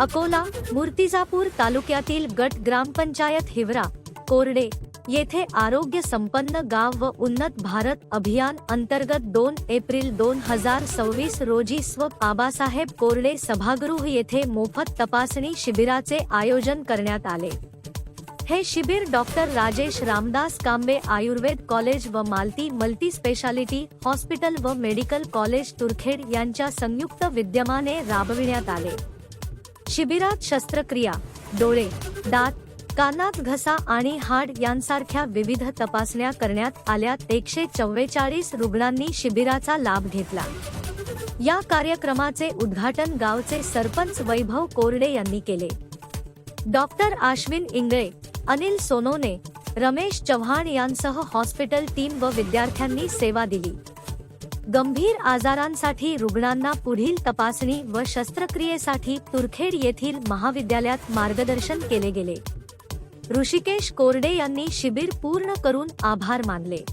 अकोला मूर्तिजापूर तालुक्यातील गट ग्रामपंचायत हिवरा कोरडे येथे आरोग्य संपन्न गाव व उन्नत भारत अभियान अंतर्गत 2 एप्रिल 2026 रोजी स्व. आबासाहेब कोरडे सभागृह येथे मोफत तपासणी शिबिराचे आयोजन करण्यात आले। हे शिबिर डॉक्टर राजेश रामदास कांबे आयुर्वेद कॉलेज व मालती मल्टी स्पेशालिटी हॉस्पिटल व मेडिकल कॉलेज तुरखेड यांच्या संयुक्त विद्यमाने राबविण्यात आले। शिबिरात शस्त्रक्रिया, डोळे, दात, कानात घसा आणि हाड यांसारख्या विविध तपासण्या करण्यात आल्या। 144 रुग्णांनी शिबिराचा लाभ घेतला। या कार्यक्रमाचे उद्घाटन गावचे सरपंच वैभव कोरडे यांनी केले। डॉक्टर आश्विन इंगळे, अनिल सोनोने, रमेश चव्हाण यांसह हॉस्पिटल टीम व विद्यार्थ्यांनी सेवा दिली। गंभीर आजारांसाठी रुग्णांना पुढील तपासणी व शस्त्रक्रियेसाठी तुरखेड येथील महाविद्यालयात मार्गदर्शन केले गेले। ऋषिकेश कोरडे यांनी शिबिर पूर्ण करून आभार मानले।